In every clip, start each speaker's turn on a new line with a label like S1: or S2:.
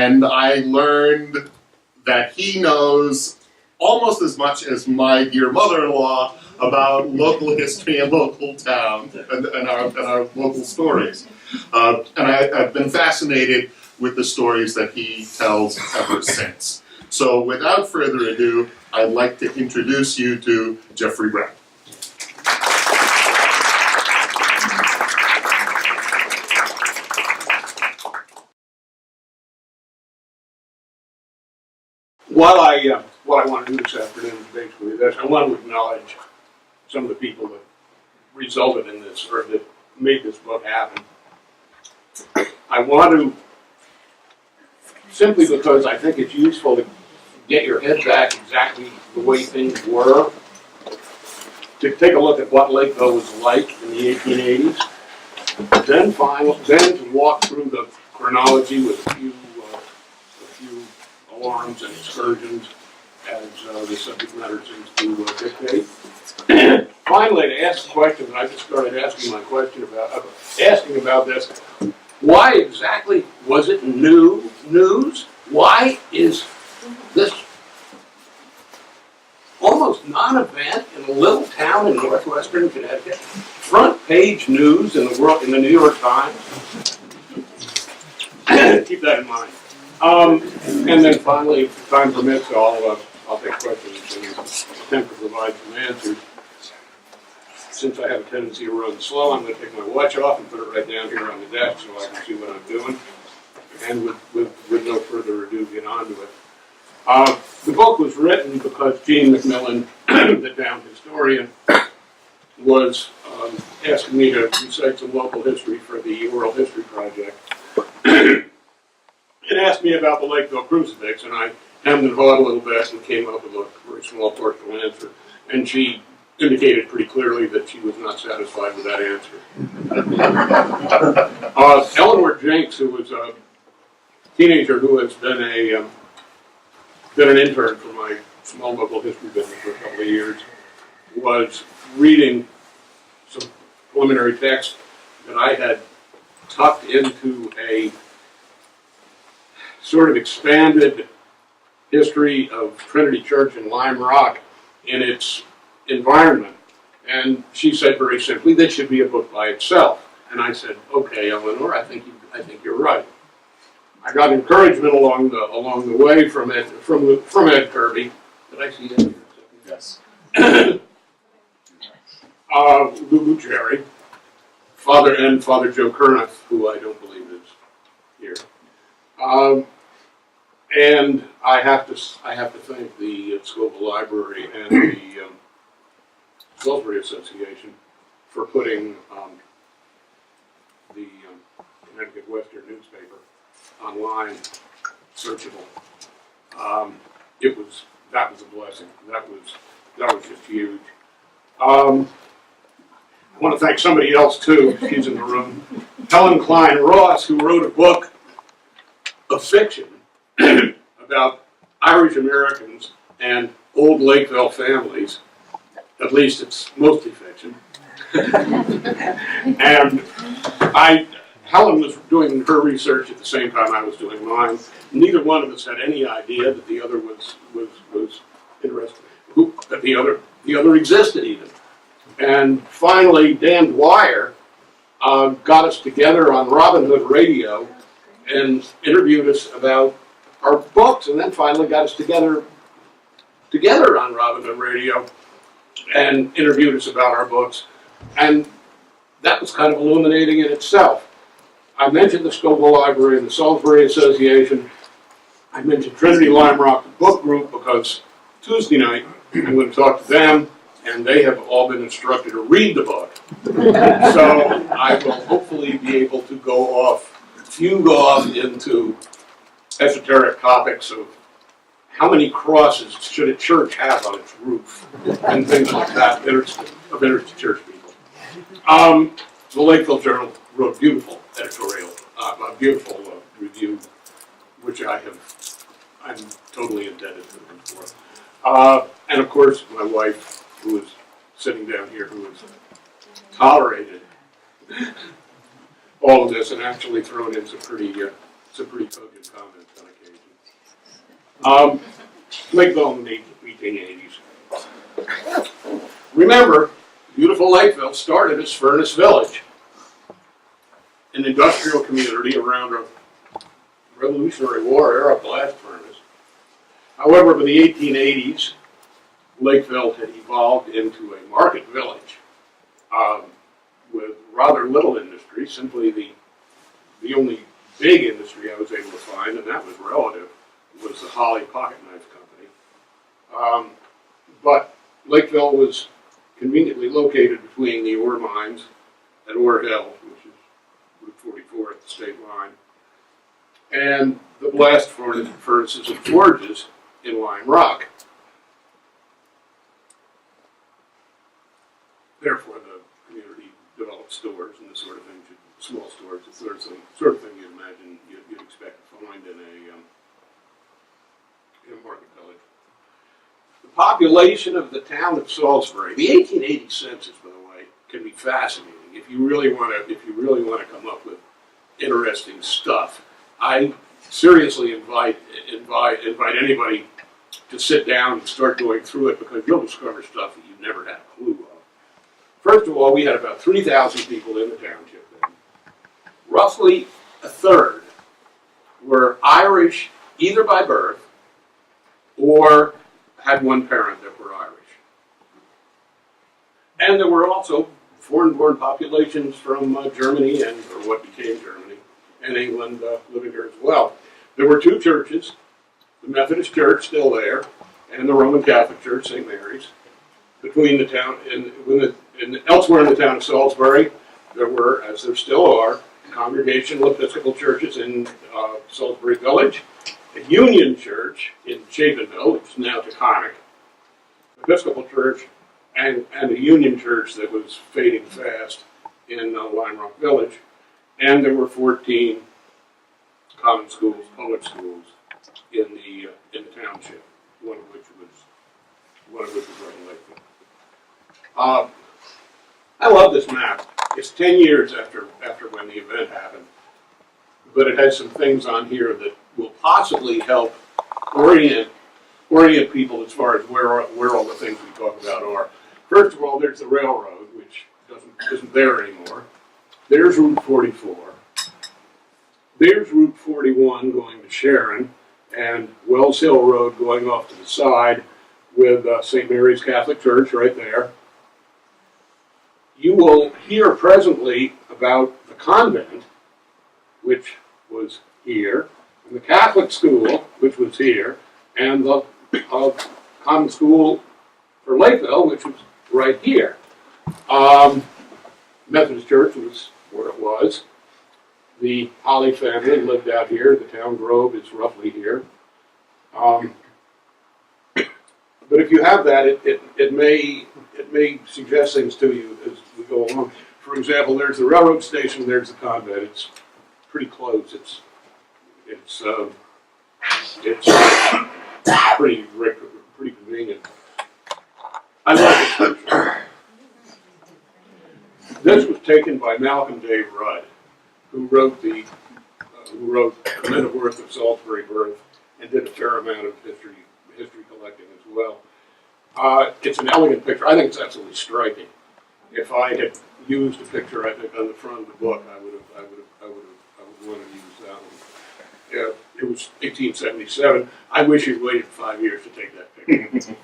S1: and I learned that he knows almost as much as my dear mother-in-law about local history and local town and our local stories. And I've been fascinated with the stories that he tells ever since. So without further ado, I'd like to introduce you to Geoffrey Brown.
S2: What I want to do this afternoon is basically this. I want to acknowledge some of the people that resulted in this, or that made this book happen. I want to, simply because I think it's useful to get your head back exactly the way things were, to take a look at what Lakeville was like in the 1880s, then to walk through the chronology with a few alarms and excursions as the subject matter seems to dictate. Finally, to ask the question that I just started asking about this, why exactly was it news? Why is this almost non-event in a little town in northwestern Connecticut front page news in the New York Times? Keep that in mind. And then finally, if time permits, I'll take questions and attempt to provide some answers. Since I have a tendency to run slow, I'm going to take my watch off and put it right down here on the desk so I can see what I'm doing. And with no further ado, get on to it. The book was written because Gene McMillan, the town historian, was asking me to recite some local history for the Oral History Project. It asked me about the Lakeville Crucifix, and I hemmed and hawed a little bit and came up with a very small partial answer. And she indicated pretty clearly that she was not satisfied with that answer. Eleanor Jenks, who was a teenager who has been an intern for my small local history business for a couple of years, was reading some preliminary text that I had tucked into a sort of expanded history of Trinity Church in Lime Rock in its environment. And she said very simply, this should be a book by itself. And I said, okay, Eleanor, I think you're right. I got encouragement along the way from Ed Kirby. Did I see Ed?
S1: Yes.
S2: Lulu Jerry, Father Joe Kernoff, who I don't believe is here. And I have to thank the Scoville Library and the Salisbury Association for putting the Connecticut Western newspaper online, searchable. That was a blessing. That was just huge. I want to thank somebody else too. She's in the room. Helen Klein Ross, who wrote a book of fiction about Irish Americans and old Lakeville families. At least it's mostly fiction. And Helen was doing her research at the same time I was doing mine. Neither one of us had any idea that the other was interested, that the other existed even. And finally, Dan Dwyer got us together on Robin Hood Radio and interviewed us about our books, and then finally got us together on Robin Hood Radio and interviewed us about our books. And that was kind of illuminating in itself. I mentioned the Scoville Library and the Salisbury Association. I mentioned Trinity Lime Rock Book Group because Tuesday night I'm going to talk to them, and they have all been instructed to read the book. So I will hopefully be able to go off into esoteric topics of how many crosses should a church have on its roof and things like that of interest to church people. The Lakeville Journal wrote a beautiful editorial, a beautiful review, which I'm totally indebted to them for. And of course, my wife, who is sitting down here, who has tolerated all of this and actually thrown in some pretty some pretty cogent comments on occasion. Lakeville in the 1880s. Remember, beautiful Lakeville started as Furnace Village, an industrial community around a Revolutionary War era blast furnace. However, by the 1880s, Lakeville had evolved into a market village with rather little industry. Simply the only big industry I was able to find, and that was relative, was the Holly Pocket Knife Company. But Lakeville was conveniently located between the ore mines at Ore Hill, which is Route 44 at the state line, and the blast furnaces and forges in Lime Rock. Therefore, the community developed stores and this sort of thing, small stores, the sort of thing you'd imagine you'd expect to find in a market village. The population of the town of Salisbury, the 1880 census, by the way, can be fascinating if you really want to come up with interesting stuff. I seriously invite anybody to sit down and start going through it, because you'll discover stuff that you've never had a clue of. First of all, we had about 3,000 people in the township then. Roughly a third were Irish, either by birth or had one parent that were Irish. And there were also foreign-born populations from Germany, or what became Germany, and England living here as well. There were two churches, the Methodist Church still there, and the Roman Catholic Church, St. Mary's. Between the town and elsewhere in the town of Salisbury, there were, as there still are, Congregational Episcopal churches in Salisbury Village, a Union Church in Chapinville, which is now Taconic, Episcopal Church, and a Union Church that was fading fast in Lime Rock Village, and there were 14 common schools, public schools, in the township, one of which was right in Lakeville. I love this map. It's 10 years after when the event happened, but it has some things on here that will possibly help orient people as far as where all the things we talk about are. First of all, there's the railroad, which isn't there anymore. There's Route 44. There's Route 41 going to Sharon, and Wells Hill Road going off to the side with St. Mary's Catholic Church right there. You will hear presently about the convent, which was here, and the Catholic school, which was here, and the common school for Lakeville, which was right here. Methodist Church was where it was. The Holly family lived out here. The town grove is roughly here. But if you have that, it may suggest things to you as we go along. For example, there's the railroad station. There's the convent. It's pretty close. It's pretty convenient. I love this picture. This was taken by Malcolm Dave Rudd, who wrote The Men of Worth of Salisbury Birth and did a fair amount of history collecting as well. It's an elegant picture. I think it's absolutely striking. If I had used a picture, I think on the front of the book, I would want to use that one. Yeah, it was 1877. I wish he'd waited 5 years to take that picture.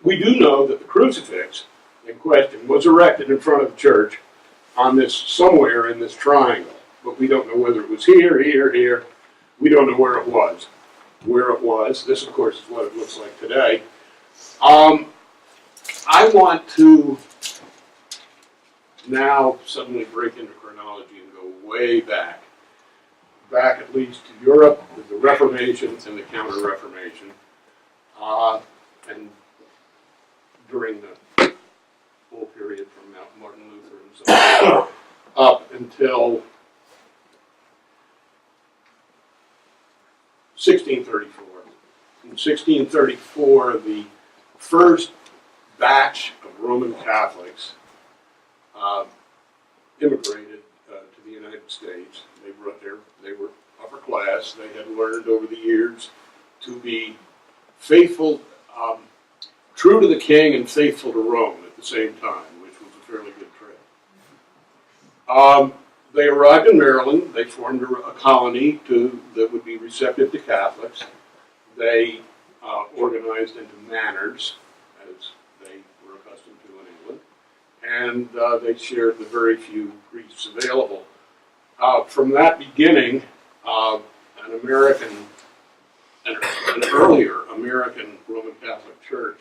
S2: We do know that the crucifix in question was erected in front of the church somewhere in this triangle, but we don't know whether it was here. We don't know where it was. This, of course, is what it looks like today. I want to now suddenly break into chronology and go way back at least to Europe, with the Reformation and the Counter-Reformation, and during the whole period from Martin Luther and so on, up until 1634. In 1634, the first batch of Roman Catholics immigrated to the United United States. They were upper class. They had learned over the years to be faithful, true to the king and faithful to Rome at the same time, which was a fairly good trait. They arrived in Maryland. They formed a colony that would be receptive to Catholics. They organized into manors, as they were accustomed to in England, and they shared the very few priests available. From that beginning, an earlier American Roman Catholic Church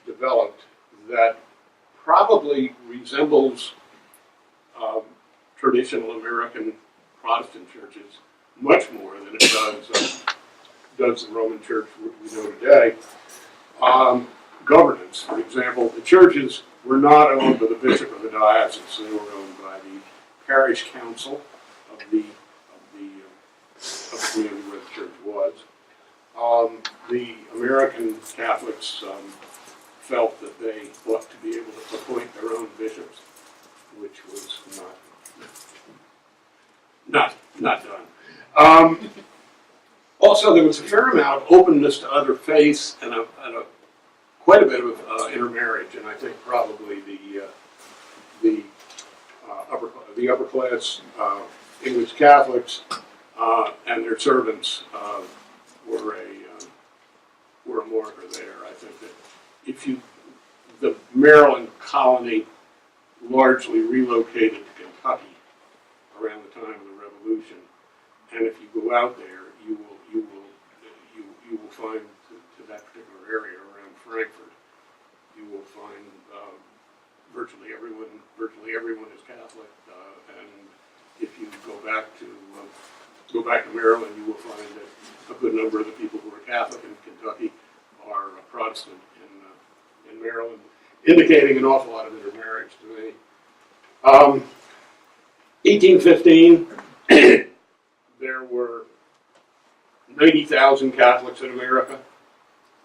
S2: developed that probably resembles traditional American Protestant churches much more than it does the Roman Church we know today. Governance, for example, the churches were not owned by the bishop of the diocese; they were owned by the parish council of the community where the church was. The American Catholics felt that they ought to be able to appoint their own bishops, which was not done. Also, there was a fair amount of openness to other faiths and quite a bit of intermarriage, and I think probably the upper class English Catholics and their servants were a marker there. I think that the Maryland colony largely relocated to Kentucky around the time of the Revolution, and if you go out there, you will find to that particular area around Frankfort, you will find virtually everyone is Catholic, and if you go back to Maryland, you will find that a good number of the people who are Catholic in Kentucky are Protestant in Maryland, indicating an awful lot of intermarriage to me. 1815, there were 90,000 Catholics in America.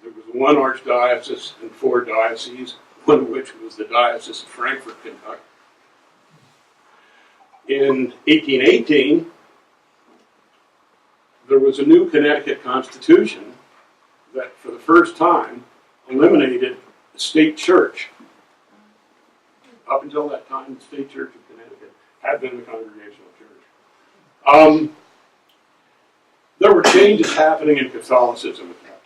S2: There was one archdiocese and 4 dioceses, one of which was the Diocese of Frankfort, Kentucky. In 1818, there was a new Connecticut Constitution that, for the first time, eliminated the state church. Up until that time, the state church of Connecticut had been the Congregational Church. There were changes happening in Catholicism at that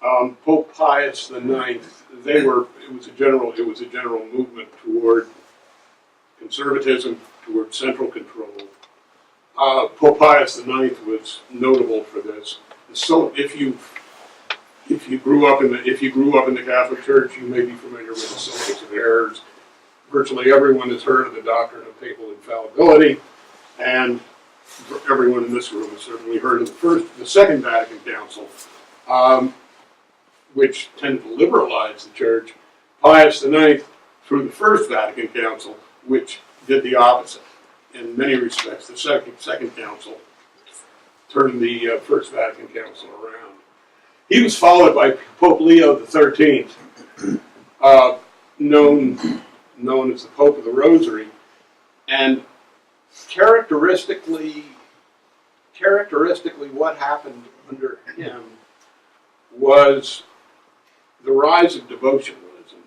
S2: time. Pope Pius IX, it was a general movement toward conservatism, toward central control. Pope Pius IX was notable for this. So if you grew up in the Catholic Church, you may be familiar with the Syllabus of Errors. Virtually everyone has heard of the doctrine of papal infallibility, and everyone in this room has certainly heard of the Second Vatican Council, which tended to liberalize the Church. Pius IX, through the First Vatican Council, which did the opposite. In many respects, the Second Council turned the First Vatican Council around. He was followed by Pope Leo XIII, known as the Pope of the Rosary, and characteristically, what happened under him was the rise of devotionalism,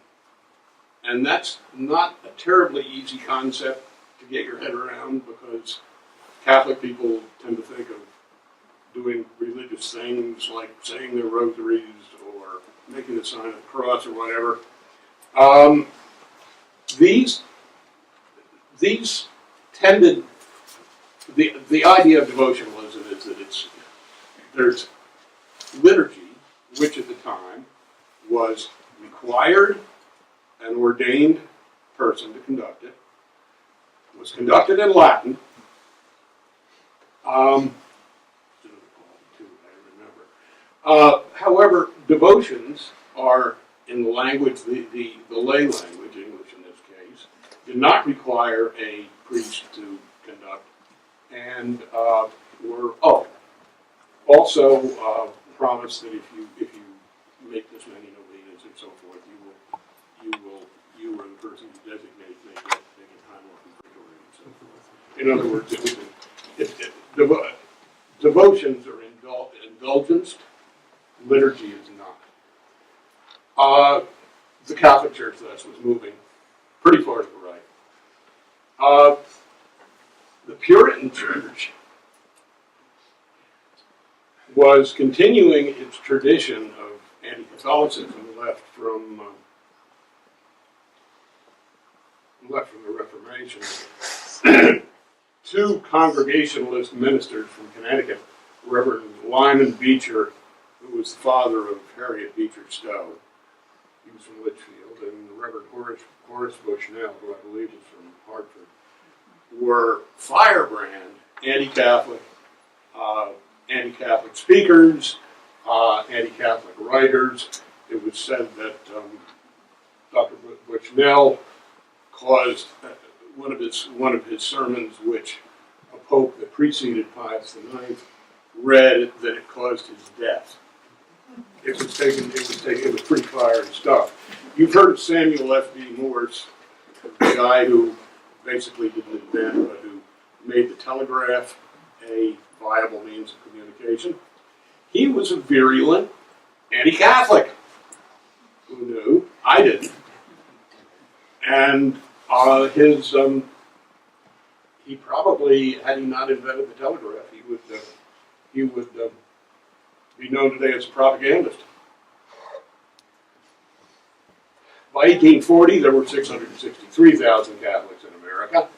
S2: and that's not a terribly easy concept to get your head around, because Catholic people tend to think of doing religious things like saying their rosaries or making the sign of the cross or whatever. These tended, the idea of devotionalism is that there's liturgy, which at the time was required an ordained person to conduct it, was conducted in Latin. However, devotions are in the language, the lay language, English in this case, did not require a priest to conduct, and were also promised that if you make this many novenas and so forth, you were the person who make In other words, devotions are indulgenced, liturgy is not. The Catholic Church, thus, was moving pretty far to the right. The Puritan Church was continuing its tradition of anti-Catholicism left from the Reformation. Two Congregationalist ministers from Connecticut, Reverend Lyman Beecher, who was the father of Harriet Beecher Stowe, he was from Litchfield, and the Reverend Horace Bushnell, who I believe was from Hartford, were firebrand anti-Catholic speakers, anti-Catholic writers. It was said that Dr. Bushnell caused one of his sermons, which a pope that preceded Pius IX read, that it caused his death. It was pretty fiery stuff. You've heard of Samuel F.B. Morse, the guy who basically didn't invent, but who made the telegraph a viable means of communication. He was a virulent anti-Catholic. Who knew? I didn't. And he probably, had he not invented the telegraph, he would be known today as a propagandist. By 1840, there were 663,000 Catholics in America,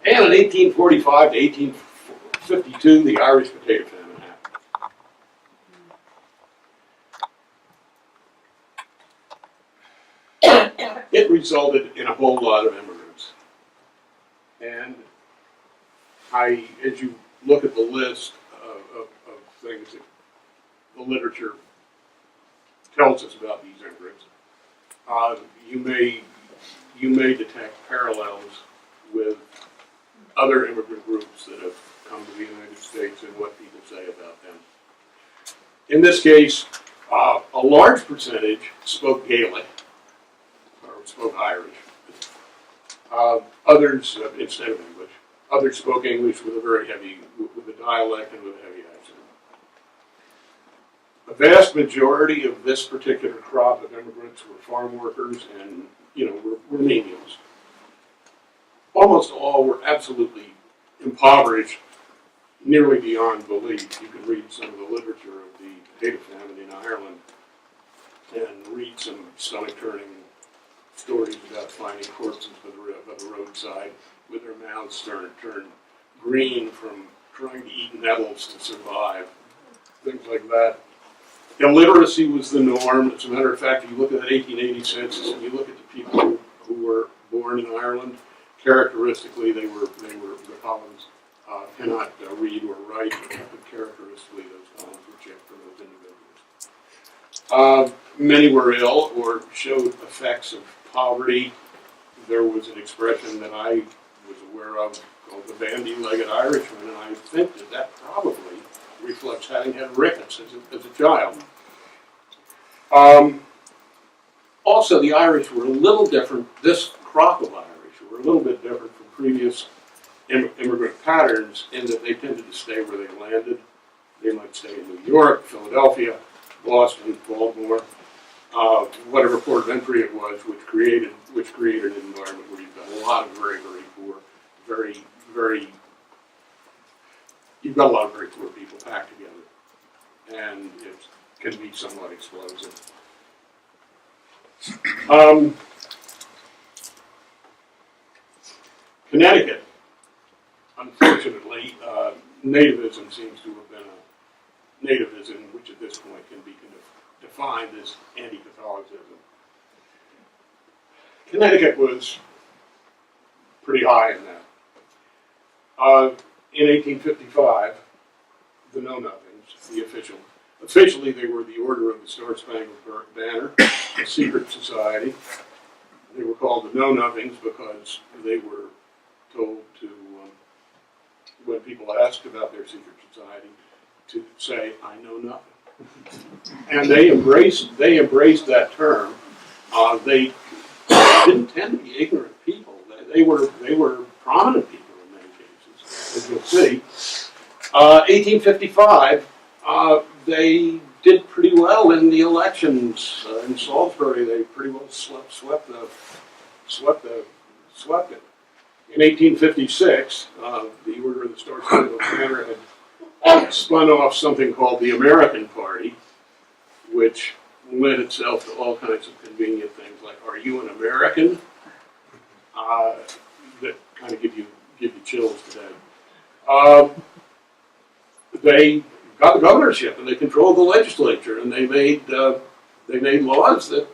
S2: and in 1845 to 1852, the Irish potato famine happened. It resulted in a whole lot of immigrants. And as you look at the list of things that the literature tells us about these immigrants, you may detect parallels with other immigrant groups that have come to the United States and what people say about them. In this case, a large percentage spoke Gaelic, or spoke Irish. Others, instead of English, others spoke English with a dialect and with a heavy accent. A vast majority of this particular crop of immigrants were farm workers and, were menials. Almost all were absolutely impoverished, nearly beyond belief. You can read some of the literature of the potato famine in Ireland and read some stomach-turning stories about finding corpses by the roadside with their mouths turned green from trying to eat nettles to survive, things like that. Illiteracy was the norm. As a matter of fact, if you look at that 1880 census and you look at the people who were born in Ireland, characteristically they were the columns cannot read or write, but characteristically those columns were checked for those individuals. Many were ill or showed effects of poverty. There was an expression that I was aware of called the bandy-legged Irishman, and I think that probably reflects having had rickets as a child. Also, the Irish were a little different. This crop of Irish were a little bit different from previous immigrant patterns in that they tended to stay where they landed. They might stay in New York, Philadelphia, Boston, Baltimore, whatever port of entry it was, which created an environment where you've got a lot of very, very poor, you've got a lot of very poor people packed together, and it can be somewhat explosive. Connecticut, unfortunately, nativism seems to have been nativism, which at this point can be defined as anti-Catholicism. Connecticut was pretty high in that. In 1855, the Know Nothings, officially they were the Order of the Star-Spangled Banner, a secret society. They were called the Know Nothings because they were told to, when people asked about their secret society, to say, "I know nothing." And they embraced that term. They didn't tend to be ignorant people. They were prominent people in many cases. you'll see. 1855, they did pretty well in the elections in Salisbury. They pretty well swept it. In 1856, the Order of the Star-Spangled Banner had spun off something called the American Party, which lent itself to all kinds of convenient things like, "Are you an American?" That kind of give you chills today. They got the governorship and they controlled the legislature, and they made laws that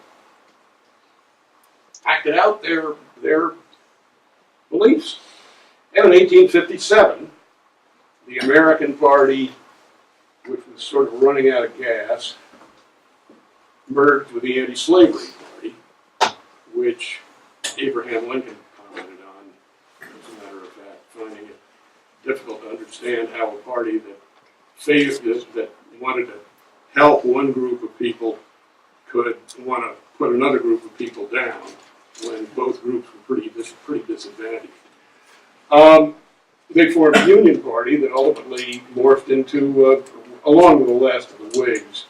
S2: acted out their beliefs. And in 1857, the American Party, which was sort of running out of gas, merged with the anti-slavery party, which Abraham Lincoln commented on, as a matter of fact, finding it difficult to understand how a party that wanted to help one group of people could want to put another group of people down when both groups were pretty disadvantaged. They formed a Union Party that ultimately morphed into, along with the last of the Whigs,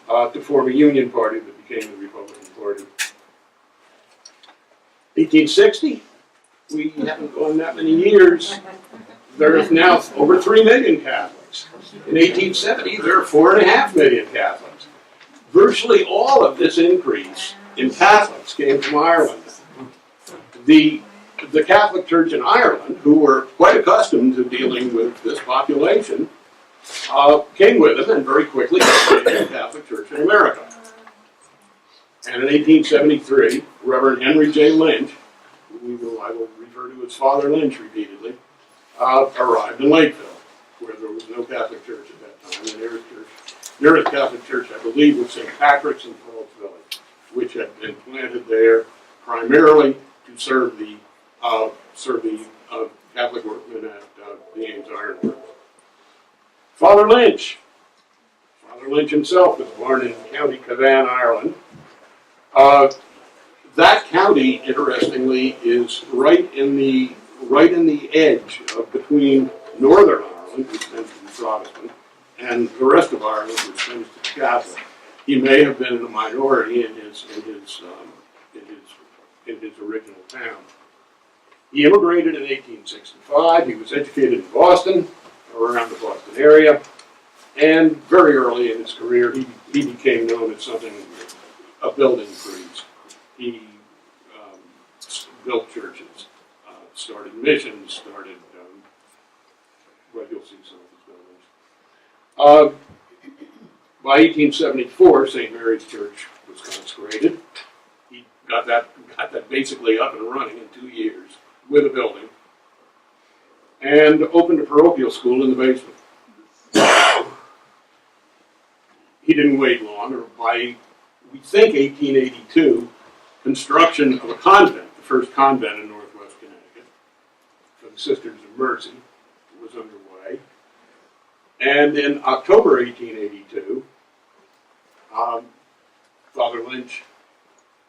S2: to form a Union Party that became the Republican Party. 1860, we haven't gone that many years. There is now over 3 million Catholics. In 1870, there are 4.5 million Catholics. Virtually all of this increase in Catholics came from Ireland. The Catholic Church in Ireland, who were quite accustomed to dealing with this population, came with them and very quickly became the Catholic Church in America. And in 1873, Reverend Henry J. Lynch, who I will refer to as Father Lynch repeatedly, arrived in Lakeville, where there was no Catholic Church at that time. The nearest Catholic Church, I believe, was St. Patrick's in Falls Village, which had been planted there primarily to serve the Catholic workmen at the Ames Iron Works. Father Lynch himself was born in County Cavan, Ireland. That county, interestingly, is right in the edge of between Northern Ireland, which tends to be Protestant, and the rest of Ireland, which tends to be Catholic. He may have been in a minority in his original town. He immigrated in 1865. He was educated in Boston, or around the Boston area, and very early in his career, he became known as a building priest. He built churches, started missions, you'll see some of his buildings. By 1874, St. Mary's Church was consecrated. He got that basically up and running in 2 years with a building, and opened a parochial school in the basement. He didn't wait long, or by, we think, 1882, construction of a convent, the first convent in northwest Connecticut, for the Sisters of Mercy, was underway. And in October 1882, Father Lynch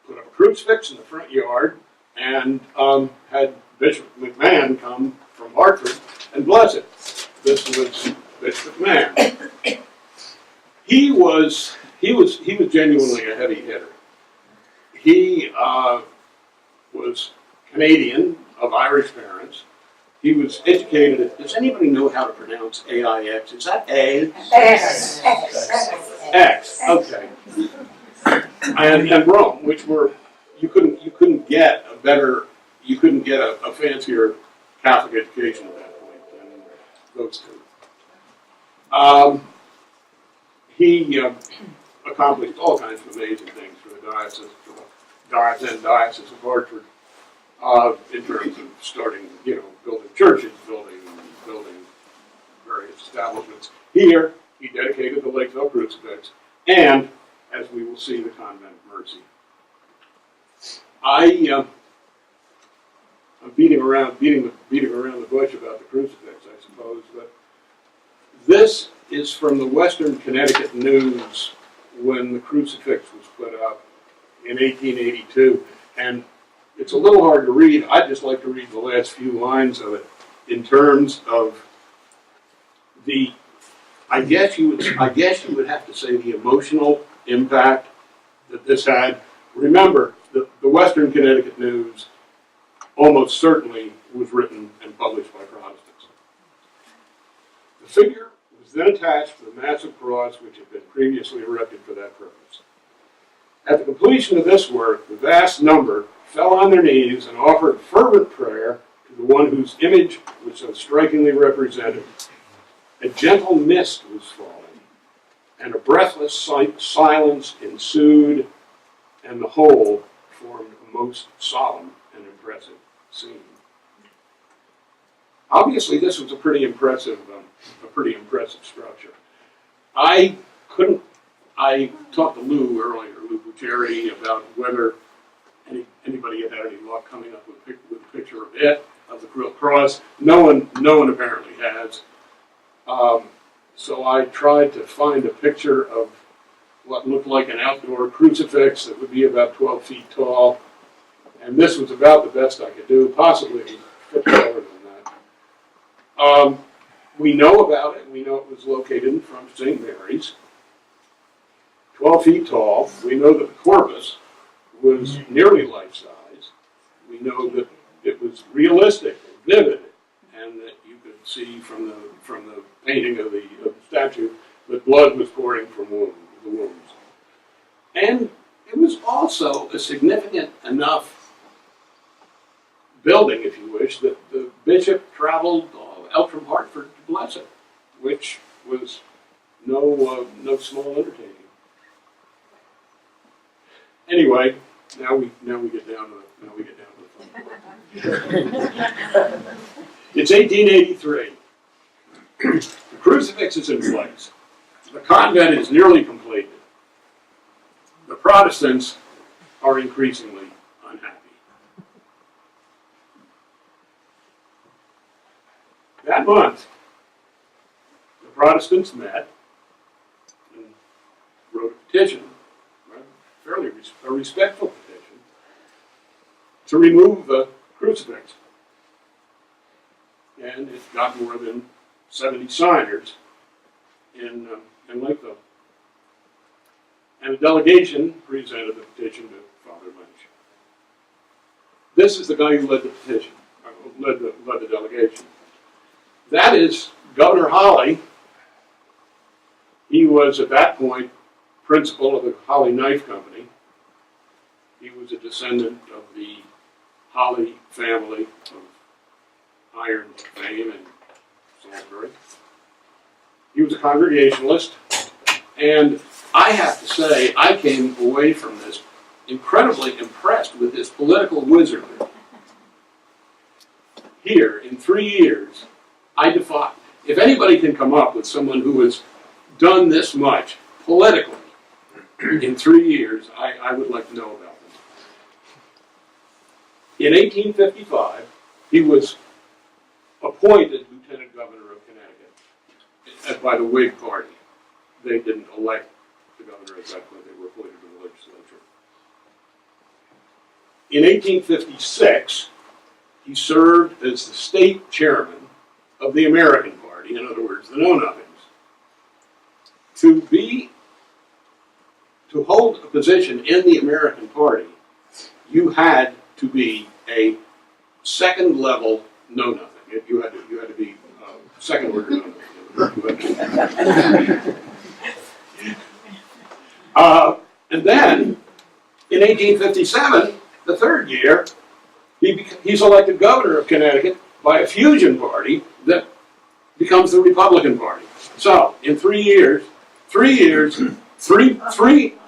S2: put up a crucifix in the front yard and had Bishop McMahon come from Hartford and bless it. This was Bishop McMahon. He was genuinely a heavy hitter. He was Canadian of Irish parents. He was educated at, does anybody know how to pronounce AIX? Is that A?
S3: X.
S2: X, okay. And Rome, which were, you couldn't get a fancier Catholic education at that point than those two. He accomplished all kinds of amazing things for the diocese of Hartford, in terms of starting, building churches, building various establishments. Here, he dedicated the Lakeville Crucifix, and, as we will see, the Convent of Mercy. I'm beating around the bush about the crucifix, I suppose, but this is from the Western Connecticut News when the crucifix was put up in 1882, and it's a little hard to read. I'd just like to read the last few lines of it. in terms of the, I guess you would have to say the emotional impact that this had. Remember, the Western Connecticut News almost certainly was written and published by Protestants. The figure was then attached to the massive cross which had been previously erected for that purpose. At the completion of this work, the vast number fell on their knees and offered fervent prayer to the one whose image was so strikingly represented. A gentle mist was falling, and a breathless silence ensued, and the whole formed a most solemn and impressive scene. Obviously, this was a pretty impressive structure. I talked to Lou earlier, Lou Buccieri, about whether anybody had any luck coming up with a picture of it, of the cross. No one apparently has. So I tried to find a picture of what looked like an outdoor crucifix that would be about 12 feet tall. And this was about the best I could do, possibly a bit lower than that. We know about it. We know it was located in front of St. Mary's. 12 feet tall. We know that the corpus was nearly life-size. We know that it was realistic and vivid, and that you could see from the painting of the statue that blood was pouring from the wounds. And it was also a significant enough building, if you wish, that the bishop traveled out from Hartford to bless it, which was no small undertaking. Anyway, now we get down to the fun part. It's 1883. The crucifix is in place. The convent is nearly completed. The Protestants are increasingly unhappy. That month, the Protestants met and wrote a petition, a respectful petition, to remove the crucifix. And it got more than 70 signers in Lakeville. And a delegation presented the petition to Father Lynch. This is the guy who led the petition, led the delegation. That is Governor Holly. He was at that point principal of the Holly Knife Company. He was a descendant of the Holly family of iron fame in Salisbury. He was a Congregationalist, and I have to say, I came away from this incredibly impressed with his political wizardry. Here, in 3 years, I defy. If anybody can come up with someone who has done this much politically in 3 years, I would like to know about them. In 1855, he was appointed Lieutenant Governor of Connecticut by the Whig Party. They didn't elect the governor at that point. They were appointed to the legislature. In 1856, he served as the state chairman of the American Party, in other words, the Know-Nothings. To hold a position in the American Party, you had to be a second-level Know-Nothing. You had to be second-order Know-Nothing. And then, in 1857, the third year, he's elected governor of Connecticut by a fusion party that becomes the Republican Party. So, in 3 years, three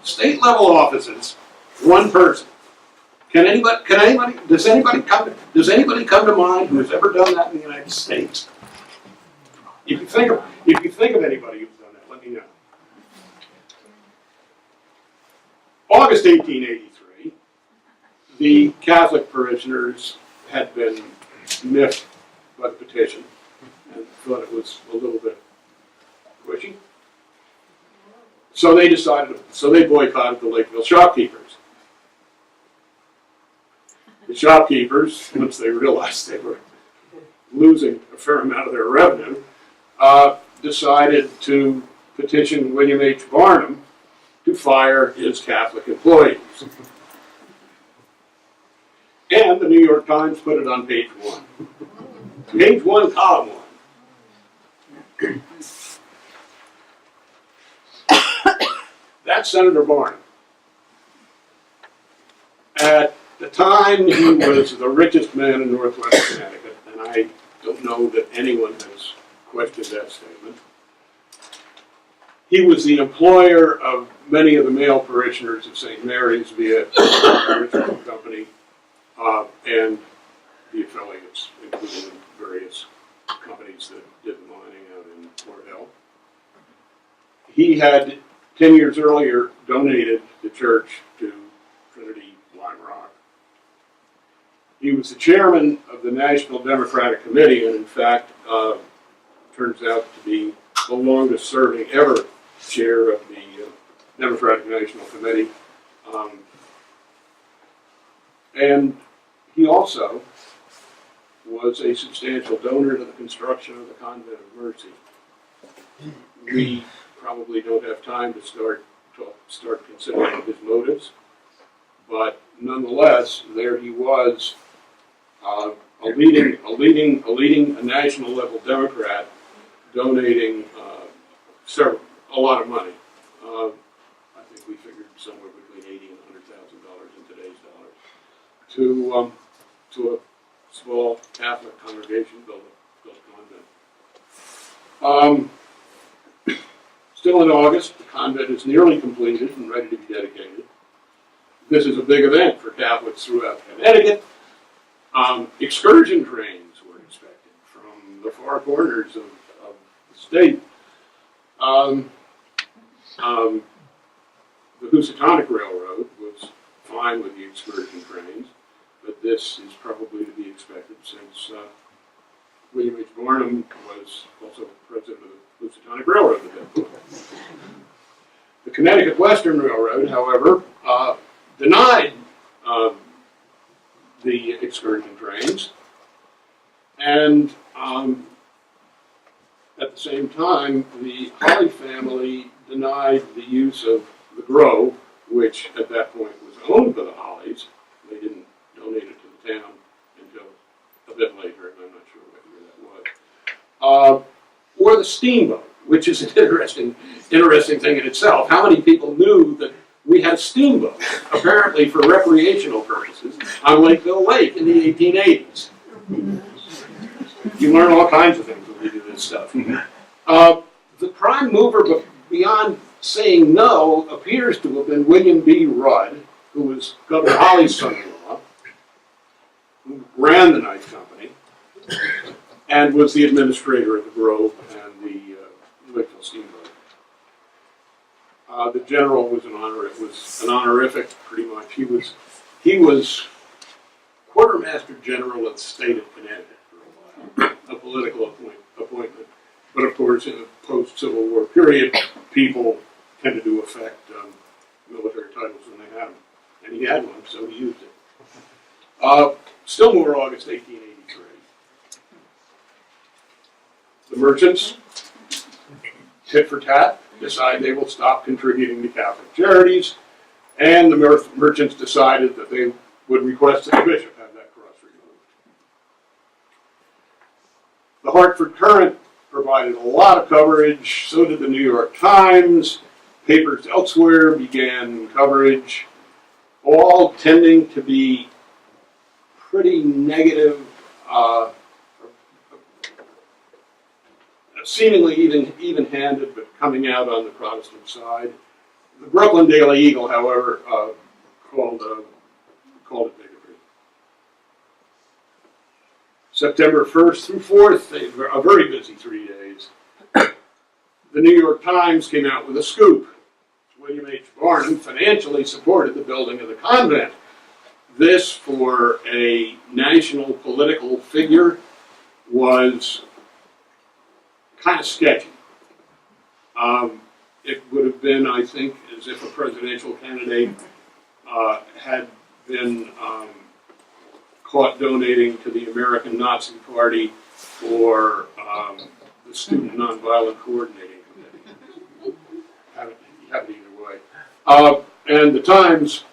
S2: state-level offices, one person. Does anybody come to mind who has ever done that in the United States? If you think of anybody who's done that, let me know. August 1883, the Catholic parishioners had been miffed by the petition and thought it was a little bit squishy. So they boycotted the Lakeville shopkeepers. The shopkeepers, once they realized they losing a fair amount of their revenue, decided to petition William H. Barnum to fire his Catholic employees. And the New York Times put it on page 1. Page 1, column 1. That's Senator Barnum. At the time, he was the richest man in Northwest Connecticut, and I don't know that anyone has questioned that statement. He was the employer of many of the male parishioners of St. Mary's via the Ritual Company and the affiliates, including various companies that did the mining out in Fort Hill. He had 10 years earlier donated the church to Trinity Lime Rock. He was the chairman of the National Democratic Committee, and in fact, turns out to be the longest serving ever chair of the Democratic National Committee. And he also was a substantial donor to the construction of the Convent of Mercy. We probably don't have time to start considering his motives, but nonetheless, there he was, a national level Democrat, donating a lot of money. I think we figured somewhere between $80,000 and $100,000 in today's dollars to a small Catholic congregation built convent. Still in August, the convent is nearly completed and ready to be dedicated. This is a big event for Catholics throughout Connecticut. Excursion trains were expected from the far corners of the state. The Housatonic Railroad was fine with the excursion trains, but this is probably to be expected since William H. Barnum was also president of the Housatonic Railroad at that point. The Connecticut Western Railroad, however, denied the excursion trains, and at the same time, the Holly family denied the use of the grove, which at that point was owned by the Hollies. They didn't donate it to the town until a bit later, and I'm not sure what year that was. Or the steamboat, which is an interesting thing in itself. How many people knew that we had steamboats, apparently for recreational purposes, on Lakeville Lake in the 1880s? You learn all kinds of things when you do this stuff. The prime mover, beyond saying no, appears to have been William B. Rudd, who was Governor Holly's son-in-law, who ran the Knife Company, and was the administrator of the Grove and the Lakeville Steamboat. The general was an honorific, pretty much. He was quartermaster general of the state of Connecticut for a while, a political appointment. But of course, in the post-Civil War period, people tended to affect military titles when they had them. And he had one, so he used it. Stillmore, August 1883. The merchants, tit for tat, decide they will stop contributing to Catholic charities, and the merchants decided that they would request that the bishop have that cross removed. The Hartford Courant provided a lot of coverage, so did the New York Times. Papers elsewhere began coverage, all tending to be pretty negative, seemingly even-handed, but coming out on the Protestant side. The Brooklyn Daily Eagle, however, called it bigotry. September 1st through 4th, a very busy 3 days. The New York Times came out with a scoop. William H. Barnum financially supported the building of the convent. This, for a national political figure, was kind of sketchy. It would have been, I think, as if a presidential candidate had been caught donating to the American Nazi Party for the Student Nonviolent Coordinating Committee. Have it either way. And the Times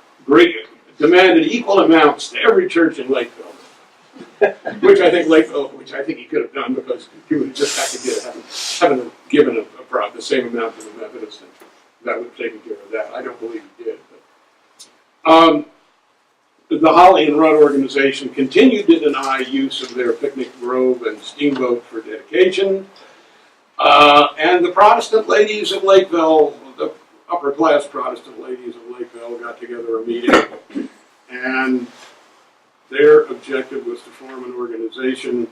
S2: demanded equal amounts to every church in Lakeville. which I think he could have done, because he would just have to given the same amount to the Methodists, and that would have taken care of that. I don't believe he did. But, the Holly and Rudd organization continued to deny use of their picnic grove and steamboat for dedication. And the Protestant ladies of Lakeville, the upper class Protestant ladies of Lakeville, got together a meeting, and their objective was to form an organization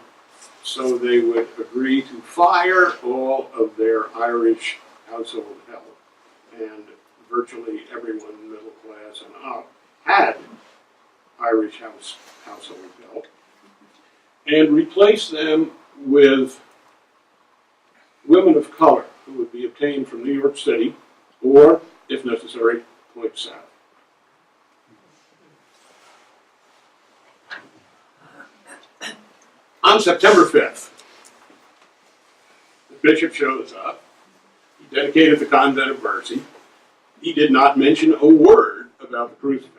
S2: so they would agree to fire all of their Irish household help. And virtually everyone middle class and up had Irish household help, and replace them with women of color who would be obtained from New York City, or, if necessary, point south. On September 5th, the bishop shows up. He dedicated the Convent of Mercy. He did not mention a word about the crucifix.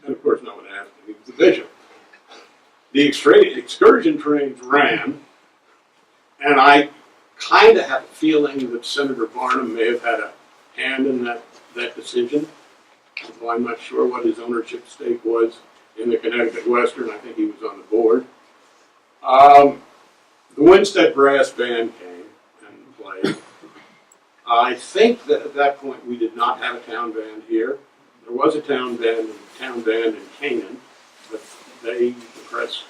S2: And of course, no one asked him. He was the bishop. The excursion trains ran, and I kind of have a feeling that Senator Barnum may have had a hand in that decision. Although I'm not sure what his ownership stake was in the Connecticut Western. I think he was on the board. The Winstead Brass Band came and played. I think that at that point we did not have a town band here. There was a town band in Canaan, but the press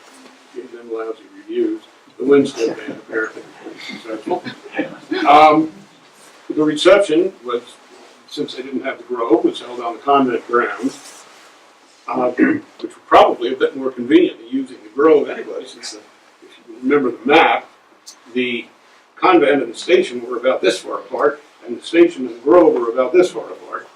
S2: gave them lousy reviews. The Winstead Band apparently was successful. The reception was, since they didn't have the grove, was held on the convent grounds, which were probably a bit more convenient than using the grove anyway, since if you remember the map, the convent and the station were about this far apart, and the station and the grove were about this far apart.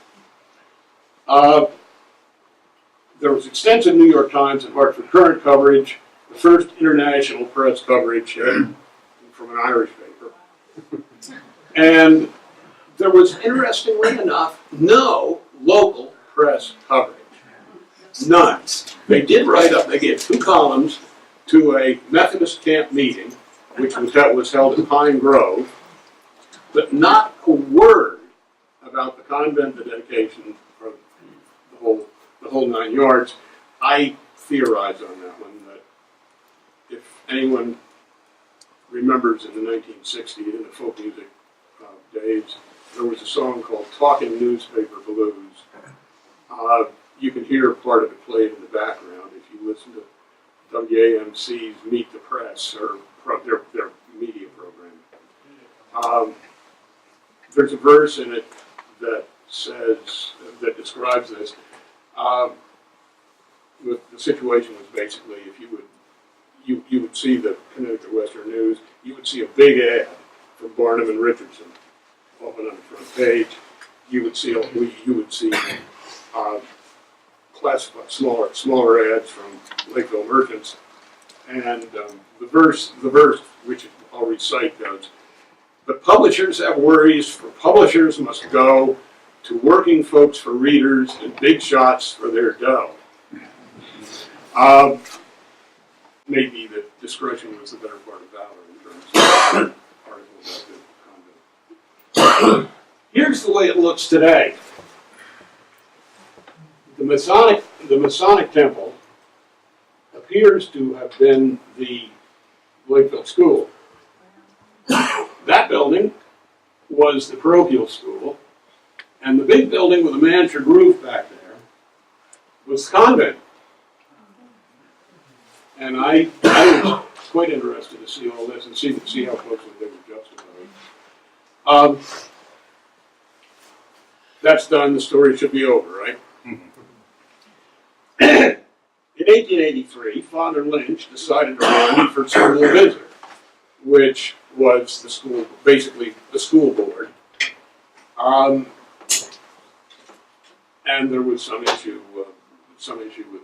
S2: There was extensive New York Times and Hartford Courant coverage, the first international press coverage from an Irish paper. And there was, interestingly enough, no local press coverage. None. They did write up, they gave 2 columns to a Methodist camp meeting, which was held at Pine Grove, but not a word about the convent, the dedication, or the whole 9 yards. I theorize on that one that if anyone remembers in the 1960s, in the folk music days, there was a song called Talking Newspaper Blues. You can hear part of it played in the background if you listen to WAMC's Meet the Press, or their media program. There's a verse in it that describes this. The situation was basically, if you would see the Connecticut Western News, you would see a big ad from Barnum and Richardson, often on the front page. You would see classified smaller ads from Lakeville merchants, and the verse, which I'll recite, goes: "But publishers have worries, for publishers must go to working folks for readers and big shots for their dough." Maybe that discretion was the better part of valor in terms of articles about the convent. Here's the way it looks today. The Masonic Temple appears to have been the Lakeville School. That building was the parochial school, and the big building with a mansard roof back there was the convent. And I was quite interested to see all this and see how closely they were juxtaposed. That's done. The story should be over, right? In 1883, Father Lynch decided to run for school visitor, which was the school, basically the school board. And there was some issue with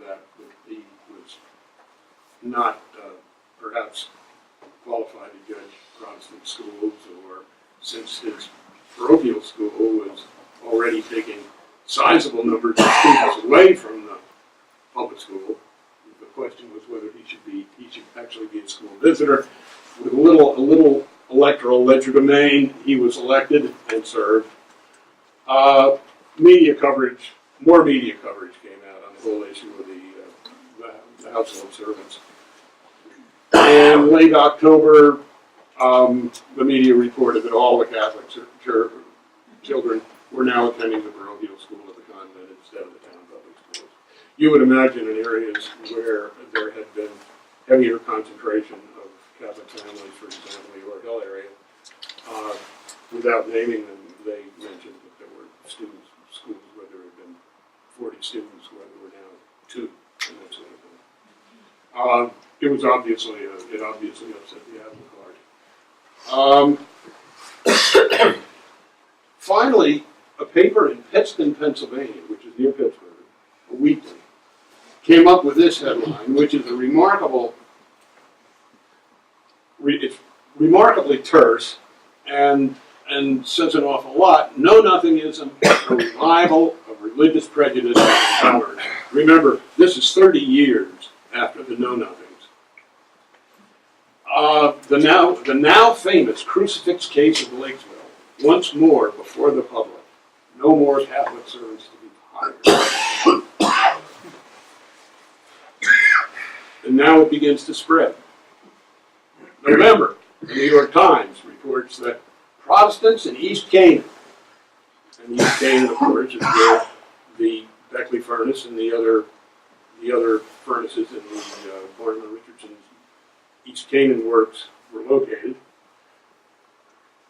S2: that. He was not perhaps qualified to judge Protestant schools, or since his parochial school was already taking sizable numbers of students away from the public school, the question was whether he should actually be a school visitor. With a little electoral legerdemain, he was elected and served. More media coverage came out on the whole issue of the household servants. And late October, the media reported that all the Catholic children were now attending the parochial school at the convent instead of the town public schools. You would imagine in areas where there had been heavier concentration of Catholic families, for example, the York Hill area, without naming them, they mentioned that there were schools where there had been 40 students, where there were now 2, and that sort of thing. It obviously upset the apple cart. Finally, a paper in Pittston, Pennsylvania, which is near Pittsburgh, a weekly, came up with this headline, which is it's remarkably terse and says an awful lot. Know-nothingism, a revival of religious prejudice and intolerance. Remember, this is 30 years after the Know-Nothings. The now famous crucifix case of Lakeville, once more before the public. No more Catholic servants to be hired. And now it begins to spread. November, the New York Times reports that Protestants in East Canaan, and East Canaan, of course, is where the Beckley furnace and the other furnaces in the Barnum and Richardson's East Canaan works were located,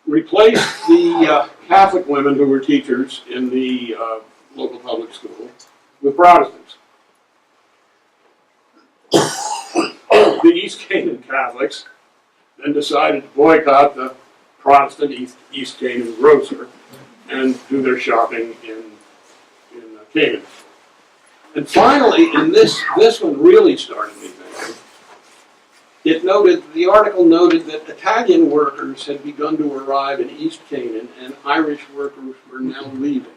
S2: replaced the Catholic women who were teachers in the local public school with Protestants. The East Canaan Catholics then decided to boycott the Protestant East Canaan grocer and do their shopping in Canaan. And finally, and this one really started me thinking, the article noted that Italian workers had begun to arrive in East Canaan and Irish workers were now leaving.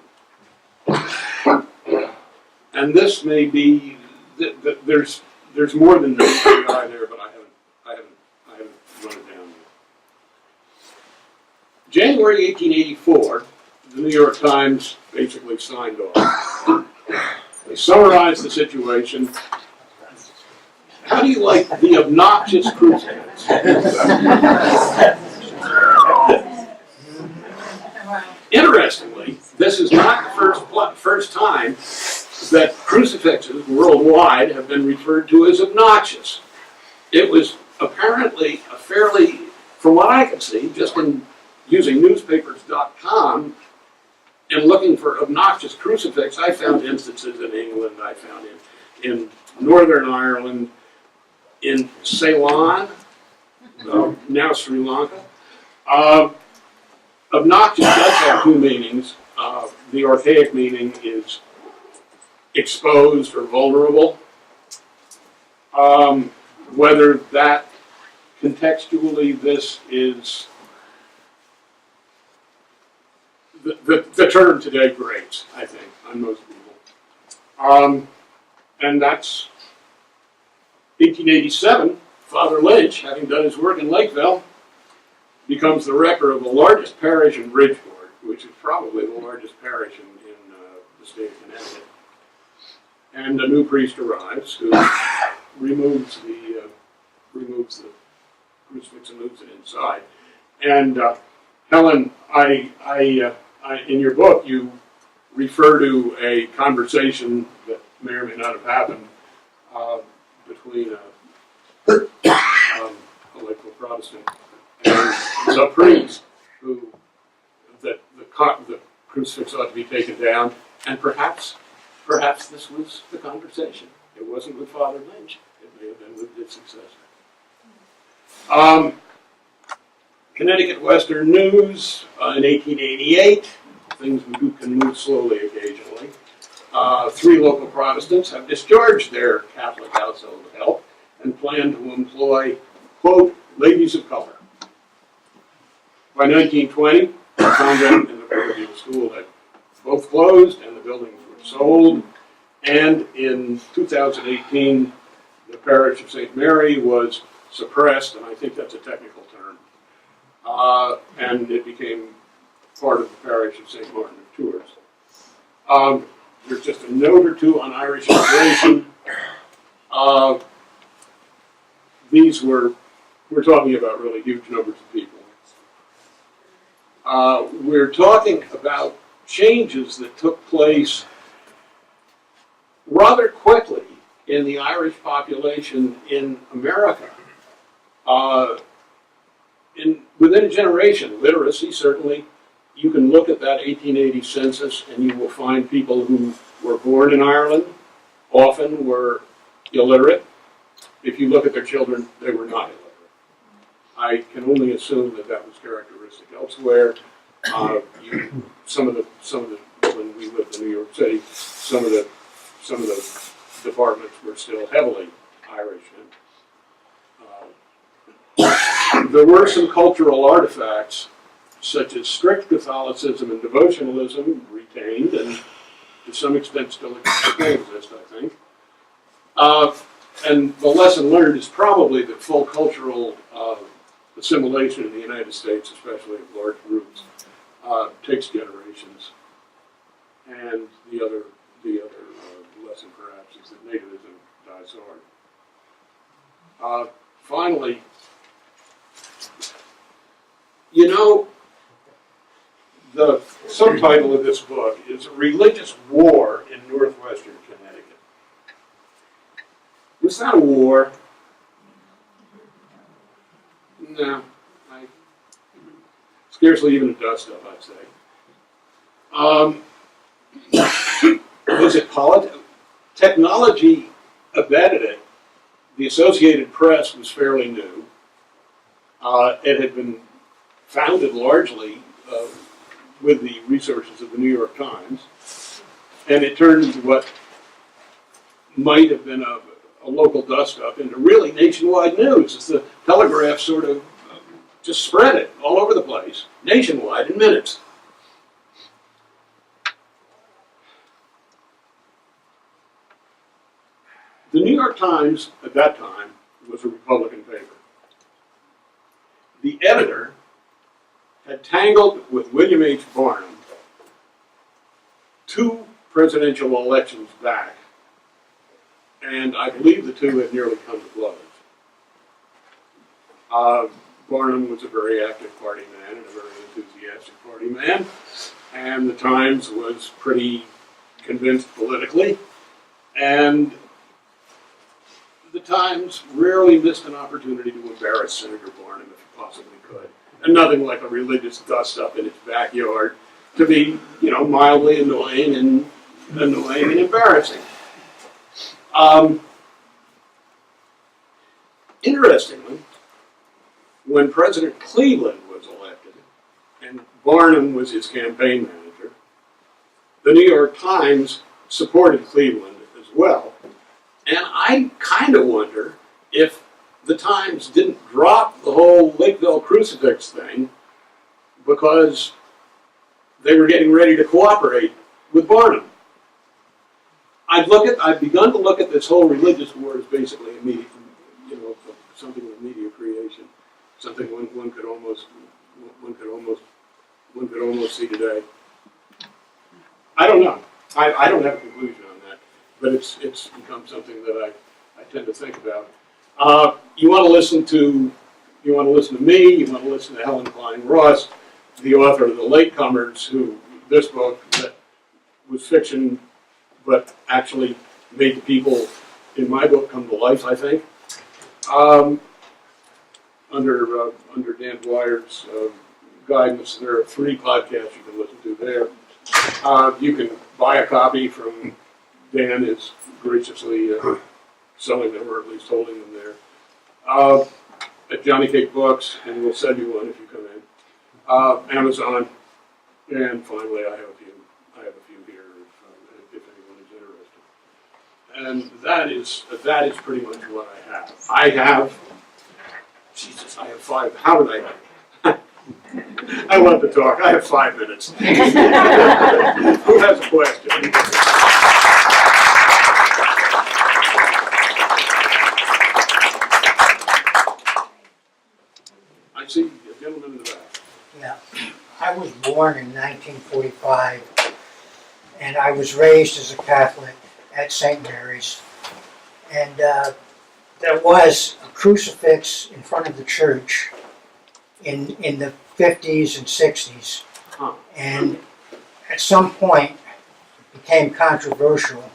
S2: And this may be, there's more than meets the eye there, but I haven't run it down yet. January 1884, the New York Times basically signed off. They summarized the situation. How do you like the obnoxious crucifix? Interestingly, this is not the first time that crucifixes worldwide have been referred to as obnoxious. It was apparently a fairly, from what I could see, just in using newspapers.com and looking for obnoxious crucifix, I found instances in England, I found in Northern Ireland, in Ceylon, now Sri Lanka. Obnoxious does have two meanings. The archaic meaning is exposed or vulnerable. Whether that contextually this is the term today grates, I think, on most people. And that's 1887, Father Lynch, having done his work in Lakeville, becomes the rector of the largest parish in Bridgeport, which is probably the largest parish in the state of Connecticut. And a new priest arrives who removes the crucifix and moves it inside. And Helen, in your book, you refer to a conversation that may or may not have happened between a Lakeville Protestant and the priest, who that the crucifix ought to be taken down, and perhaps this was the conversation. It wasn't with Father Lynch. It may have been with its successor. Connecticut Western News in 1888. Things can move slowly occasionally. 3 local Protestants have discharged their Catholic household help and plan to employ, quote, ladies of color. By 1920, the convent and the parochial school had both closed and the buildings were sold. And in 2018, the parish of St. Mary was suppressed, and I think that's a technical term. And it became part of the parish of St. Martin of Tours. There's just a note or two on Irish immigration. We're talking about really huge numbers of people. We're talking about changes that took place rather quickly in the Irish population in America. Within a generation, literacy certainly, you can look at that 1880 census and you will find people who were born in Ireland often were illiterate. If you look at their children, they were not illiterate. I can only assume that that was characteristic elsewhere. When we lived in New York City, some of the departments were still heavily Irish. And, there were some cultural artifacts, such as strict Catholicism and devotionalism, retained, and to some extent still exist, I think. And the lesson learned is probably that full cultural assimilation in the United States, especially of large groups, takes generations. And the other lesson perhaps is that nativism dies hard. Finally, the subtitle of this book is Religious War in Northwestern Connecticut. Was that a war? No, scarcely even a dust-up, I'd say. Was it politics? Technology abetted it. The Associated Press was fairly new. It had been founded largely with the resources of the New York Times, and it turned into what might have been a local dust-up into really nationwide news. As the Telegraph sort of just spread it all over the place, nationwide in minutes. The New York Times, at that time, was a Republican paper. The editor had tangled with William H. Barnum 2 presidential elections back, and I believe the 2 had nearly come to blows. Barnum was a very active party man and a very enthusiastic party man, and the Times was pretty convinced politically, and the Times rarely missed an opportunity to embarrass Senator Barnum if it possibly could. And nothing like a religious dust-up in its backyard to be, mildly annoying and embarrassing. Interestingly, when President Cleveland was elected, and Barnum was his campaign manager, the New York Times supported Cleveland as well. And I kind of wonder if the Times didn't drop the whole Lakeville Crucifix thing because they were getting ready to cooperate with Barnum. I've begun to look at this whole religious war as basically something of media creation, something one could almost see today. I don't know. I don't have a conclusion on that, but it's become something that I tend to think about. You want to listen to me. You want to listen to Helen Klein Ross, the author of The Latecomers, who this book that was fiction, but actually made the people in my book come to life, I think. Under Dan Dwyer's guidance, there are 3 podcasts you can listen to there. You can buy a copy from Dan is graciously selling them, or at least holding them there, at Johnny Cake Books, and we'll send you one if you come in. Amazon, and finally I have a few here if anyone is interested. And that is pretty much what I have. I have Jesus, I have 5. How did I? I love to talk. I have 5 minutes. Who has a question? I see a gentleman in the back.
S3: Yeah, I was born in 1945, and I was raised as a Catholic at St. Mary's. And there was a crucifix in front of the church in the 50s and 60s.
S2: Huh.
S3: And at some point, it became controversial.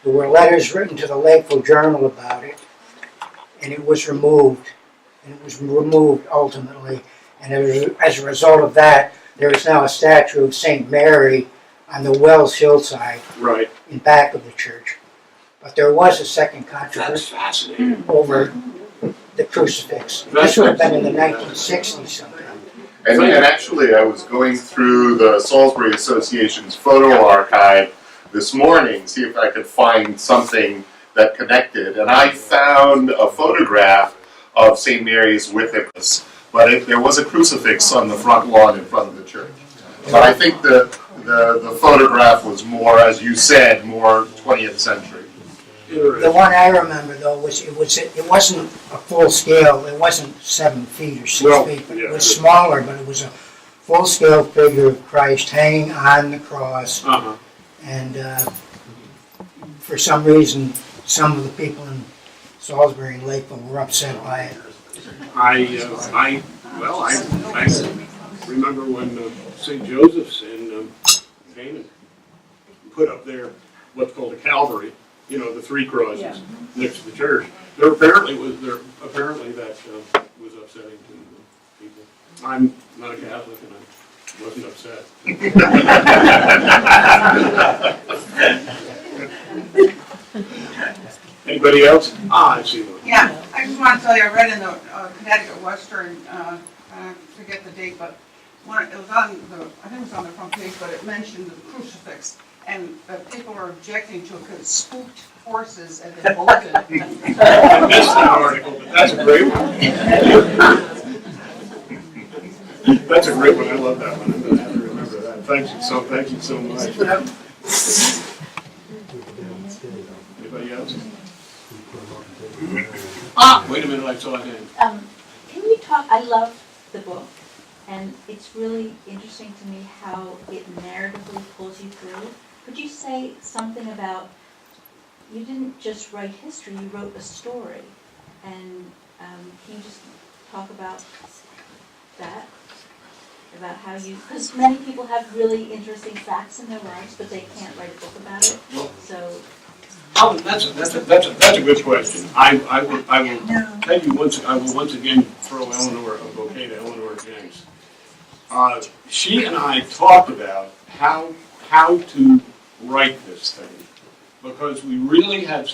S3: There were letters written to the Lakeville Journal about it, and it was removed. And it was removed ultimately. And as a result of that, there is now a statue of St. Mary on the Wells hillside
S2: Right.
S3: in back of the church. But there was a second
S2: That's
S3: controversy
S2: fascinating.
S3: over the crucifix. This would have been in the 1960s sometime.
S1: And actually, I was going through the Salisbury Association's photo archive this morning, see if I could find something that connected. And I found a photograph of St. Mary's with it, but there was a crucifix on the front lawn in front of the church. But I think the photograph was more, as you said, more 20th century.
S3: The one I remember though was it wasn't a full scale. It wasn't 7 feet or 6 feet. But
S2: yeah.
S3: it was smaller, but it was a full scale figure of Christ hanging on the cross.
S2: Uh-huh.
S3: And for some reason, some of the people in Salisbury and Lakeville were upset by it.
S2: I remember when St. Joseph's in Canaan put up there what's called a Calvary, you know, the 3 crosses next to the church. That was upsetting to people. I'm not a Catholic and I wasn't upset. Anybody else? I see one.
S4: Yeah, I just want to tell you, I read in the Connecticut Western, I forget the date, but it was on I think it was on the front page, but it mentioned the crucifix, and people are objecting to it because it spooked horses and they bolted.
S2: I missed that article, but that's a great one. That's a great one. I love that one. I'm going to have to remember that. Thank you so much. Anybody else? Wait a minute, I saw a hand.
S5: Can we talk, I love the book, and it's really interesting to me how it narratively pulls you through. Could you say something about, you didn't just write history, you wrote a story, and can you just talk about that? About how you, because many people have really interesting facts in their lives, but they can't write a book about it, so.
S2: Oh, that's a good question. I will tell you I will once again throw Eleanor a bouquet to Eleanor James. She and I talked about how to write this thing, because we really had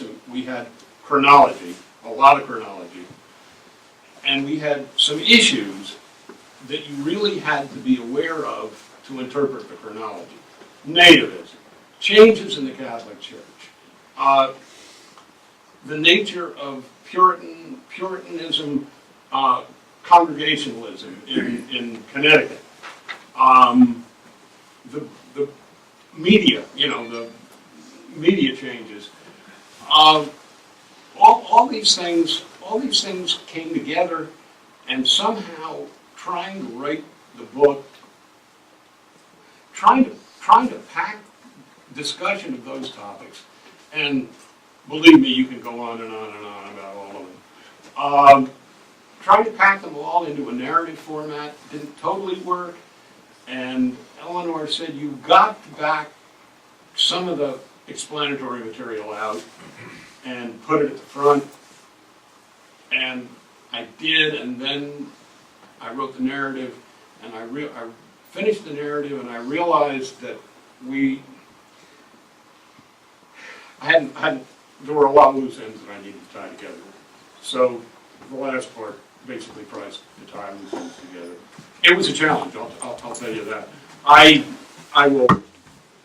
S2: chronology, a lot of chronology, and we had some issues that you really had to be aware of to interpret the chronology. Nativism, changes in the Catholic Church, the nature of Puritanism, Congregationalism in Connecticut, the media, the media changes, all these things came together, and somehow trying to write the book, trying to pack discussion of those topics. And believe me, you can go on and on and on about all of them. Trying to pack them all into a narrative format didn't totally work. And Eleanor said, you've got to back some of the explanatory material out and put it at the front. And I did, and then I wrote the narrative, and I finished the narrative, and I realized that there were a lot of loose ends that I needed to tie together. So the last part basically tries to tie loose ends together. It was a challenge, I'll tell you that. I will,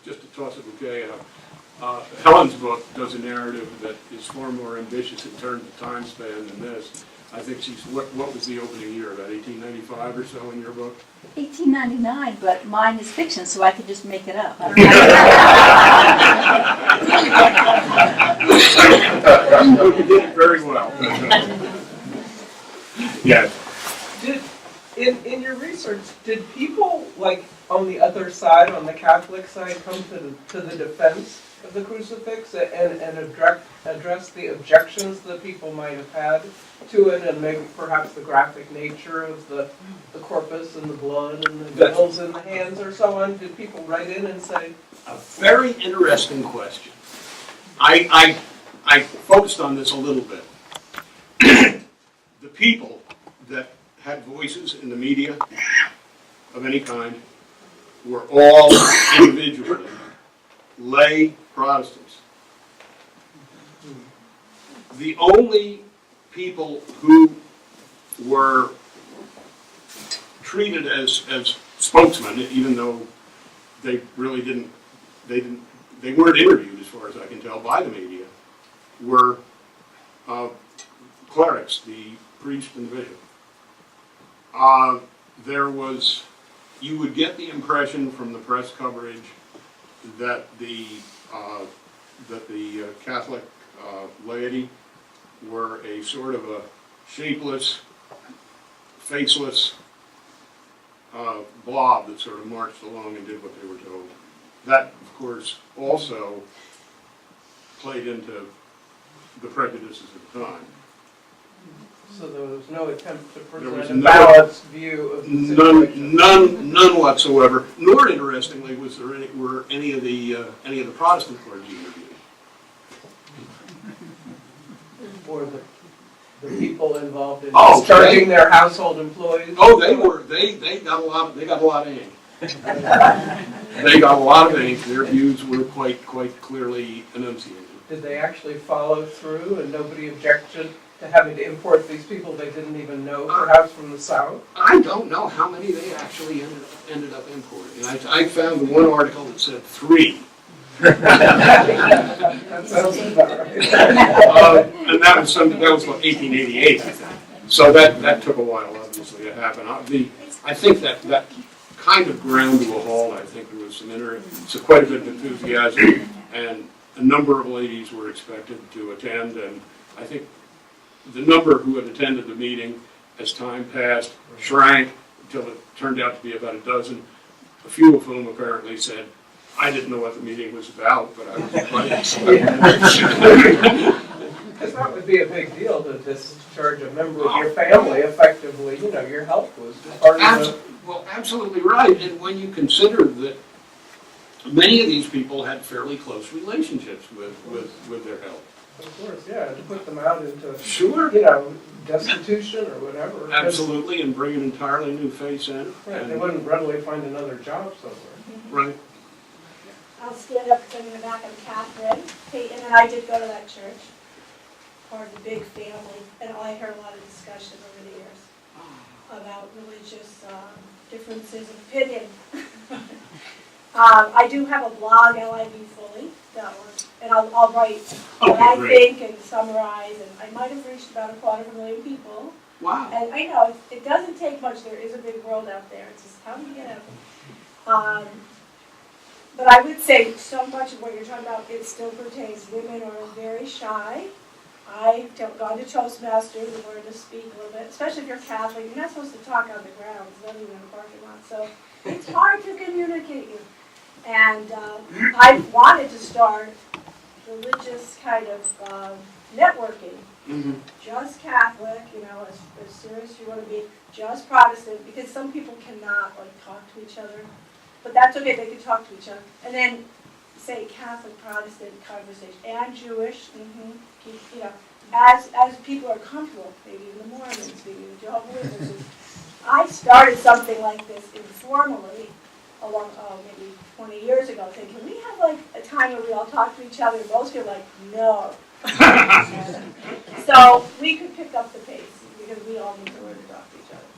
S2: just to toss a bouquet out, Helen's book does a narrative that is far more ambitious in terms of time span than this. I think she's, what was the opening year, about 1895 or so in your book?
S5: 1899, but mine is fiction, so I could just make it up. I don't know.
S2: You did it very well. Yeah.
S6: In your research, did people like on the other side, on the Catholic side, come to the defense of the crucifix and address the objections that people might have had to it, and maybe perhaps the graphic nature of the corpus and the blood and the nails in the hands or so on? Did people write in and say?
S2: A very interesting question. I focused on this a little bit. The people that had voices in the media of any kind were all individually lay Protestants. The only people who were treated as spokesmen, even though they really they weren't interviewed, as far as I can tell, by the media, were clerics, the priest and the bishop. You would get the impression from the press coverage that the Catholic laity were a sort of a shapeless, faceless blob that sort of marched along and did what they were told. That, of course, also played into the prejudices of the time.
S6: So there was no attempt to
S2: There was
S6: present a balanced view of the situation.
S2: None whatsoever. Nor, interestingly, were any of the Protestant clergy interviewed.
S6: Or the people involved in
S2: Oh,
S6: discharging their household employees.
S2: Oh, they got a lot of ink. They got a lot of ink. Their views were quite clearly enunciated.
S6: Did they actually follow through and nobody objected to having to import these people they didn't even know, perhaps from the South?
S2: I don't know how many they actually ended up importing. I found one article that said 3.
S6: That sounds about right.
S2: And that was what, 1888, I think. So that took a while, obviously, to happen. I think that kind of ground to a halt. I think there was quite a bit of enthusiasm, and a number of ladies were expected to attend, and I think the number who had attended the meeting as time passed shrank until it turned out to be about a dozen, a few of whom apparently said, I didn't know what the meeting was about, but I was invited.
S6: Because that would be a big deal to discharge a member of your family effectively. You know, your health was part of the...
S2: Well, absolutely right. And when you consider that many of these people had fairly close relationships with their health.
S6: Of course, yeah, to put them out into,
S2: Sure.
S6: you know, destitution or whatever.
S2: Absolutely, and bring an entirely new face in.
S6: Right, they wouldn't readily find another job somewhere.
S2: Right.
S7: I'll stand up because I'm in the back. I'm Catherine Peyton, and I did go to that church, part of the big family, and I heard a lot of discussion over the years about religious differences of opinion. I do have a blog, LIB Fully, and I'll write what I think and summarize, and I might have reached about 250,000 people.
S2: Wow.
S7: And I know it doesn't take much. There is a big world out there. It's just how do you get out? But I would say so much of what you're talking about, it still pertains. Women are very shy. I've gone to Toastmasters and learned to speak a little bit, especially if you're Catholic. You're not supposed to talk on the grounds, not even in the parking lot. So it's hard to communicate you. And I wanted to start religious kind of networking.
S2: Mm-hmm.
S7: Just Catholic, you know, as serious as you want to be, just Protestant, because some people cannot like talk to each other. But that's okay, they can talk to each other. And then say Catholic, Protestant conversation, and Jewish, you know, as people are comfortable, maybe even the Mormons, maybe the Jehovah's Witnesses. I started something like this informally along, maybe 20 years ago, saying, can we have like a time where we all talk to each other? And most people are like, no. So we could pick up the pace because we all need to learn to talk to each other.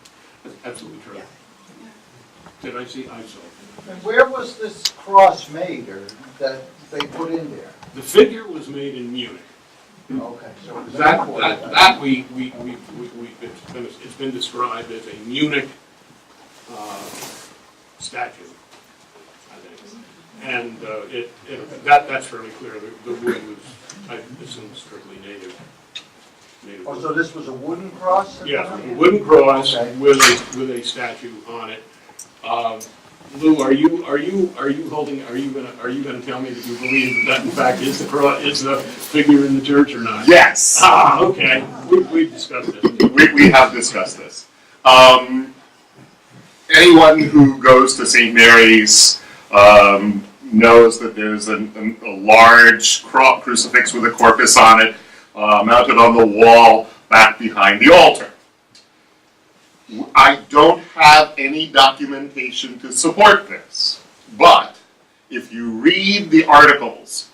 S2: That's absolutely true.
S7: Yeah.
S2: Did I see? I saw.
S8: And where was this cross made, or that they put in there?
S2: The figure was made in Munich.
S8: Okay, so it was
S2: That,
S8: imported.
S2: that it's been described as a Munich statue, I think. And that's fairly clear. The wood was, I assume, strictly native.
S8: Oh, so this was a wooden cross?
S2: Yeah, a wooden cross
S8: Okay.
S2: with a statue on it. Lou, are you gonna tell me that you believe that in fact is the cross, is the figure in the church or not?
S1: Yes,
S2: Ah, okay. We've discussed this.
S1: we have discussed this. Anyone who goes to St. Mary's knows that there's a large crucifix with a corpus on it, mounted on the wall back behind the altar. I don't have any documentation to support this, but if you read the articles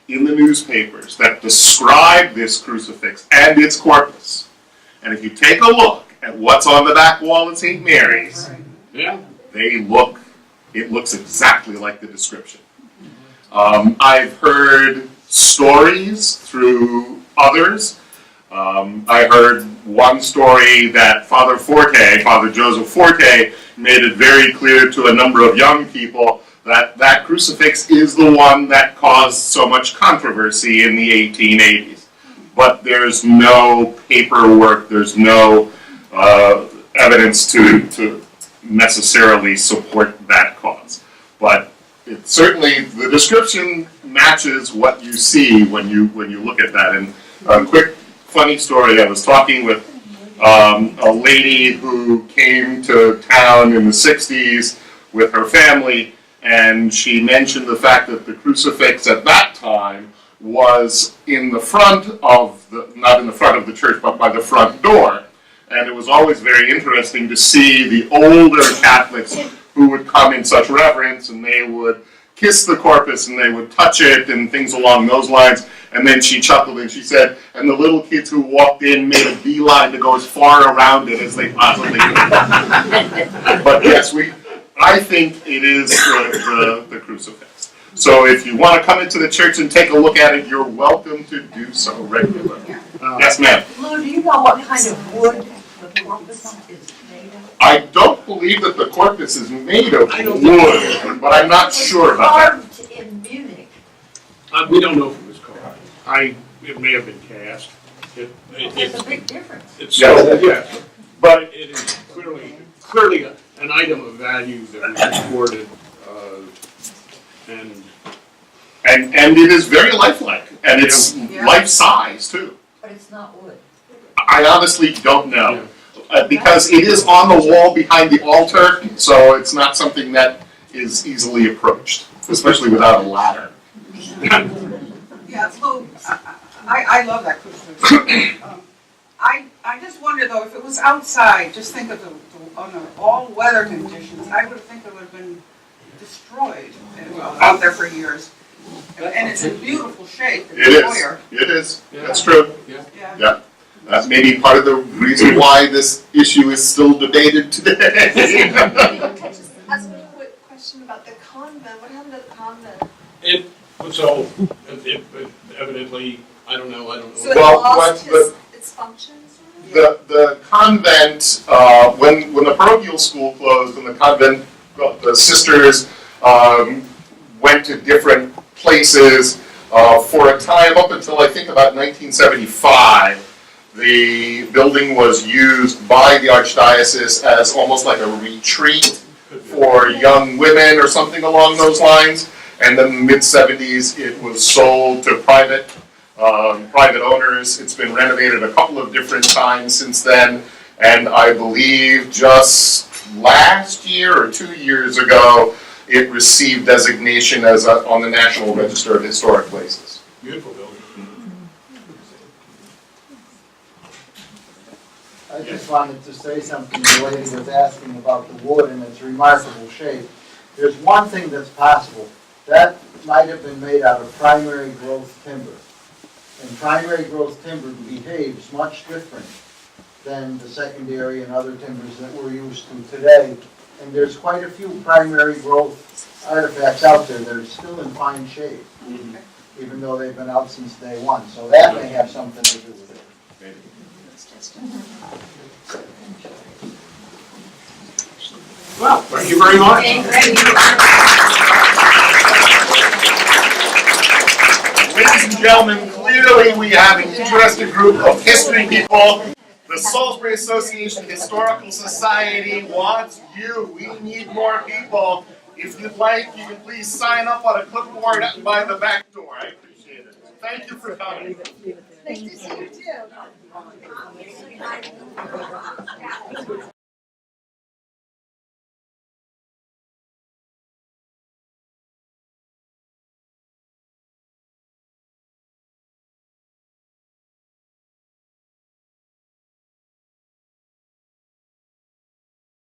S1: in the newspapers that describe this crucifix and its corpus, and if you take a look at what's on the back wall at St. Mary's,
S2: Yeah?
S1: it looks exactly like the description. I've heard stories through others. I heard one story that Father Joseph Forte, made it very clear to a number of young people that that crucifix is the one that caused so much controversy in the 1880s. But there's no paperwork, there's no evidence to necessarily support that cause. But it certainly, the description matches what you see when you look at that. And a quick funny story, I was talking with a lady who came to town in the 60s with her family, and she mentioned the fact that the crucifix at that time was in the front of not in the front of the church, but by the front door. And it was always very interesting to see the older Catholics who would come in such reverence, and they would kiss the corpus and they would touch it and things along those lines. And then she chuckled and she said, and the little kids who walked in made a beeline to go as far around it as they possibly could. But yes, I think it is the crucifix. So if you want to come into the church and take a look at it, you're welcome to do so regularly. Yes, ma'am.
S9: Lou, do you know what kind of wood the corpus is made of?
S1: I don't believe that the corpus is made of
S2: I don't
S1: wood, but I'm not sure about that.
S9: Carved in Munich.
S2: We don't know if it was carved. It may have been cast.
S9: There's a big difference.
S2: It's
S1: Yes.
S2: yes, but it is clearly an item of value that we recorded,
S1: And it is very lifelike, and it's life-size, too.
S9: But it's not wood.
S1: I honestly don't know, because it is on the wall behind the altar, so it's not something that is easily approached, especially without a ladder.
S4: Yeah, so, I love that crucifix. I just wonder though, if it was outside, just think of under all weather conditions, I would think it would have been destroyed out there for years. And it's in beautiful shape,
S1: It
S4: it's
S1: is,
S4: foyer.
S1: it is, that's true.
S4: Yeah.
S1: Yeah, that's maybe part of the reason why this issue is still debated today.
S7: Just ask a quick question about the convent. What happened to the convent?
S2: So evidently, I don't know.
S7: So it
S1: Well,
S7: lost its functions?
S1: The convent, when the parochial school closed and the convent, the sisters went to different places for a time up until I think about 1975. The building was used by the Archdiocese as almost like a retreat for young women or something along those lines. And then in the mid-70s, it was sold to private owners. It's been renovated a couple of different times since then. And I believe just last year or 2 years ago, it received designation as on the National Register of Historic Places.
S2: Beautiful building.
S8: I just wanted to say something. The lady was asking about the wood and its remarkable shape. There's one thing that's possible. That might have been made out of primary growth timber. And primary growth timber behaves much different than the secondary and other timbers that we're used to today. And there's quite a few primary growth artifacts out there that are still in fine shape. even though they've been out since day one. So that may have something to do with it.
S1: Maybe.
S2: Well, thank you very much.
S1: Ladies and gentlemen, clearly we have an interesting group of history people. The Salisbury Association Historical Society wants you. We need more people. If you'd like, you can please sign up on a clipboard by the back door. I appreciate it. Thank you for coming.
S7: Nice to see you too.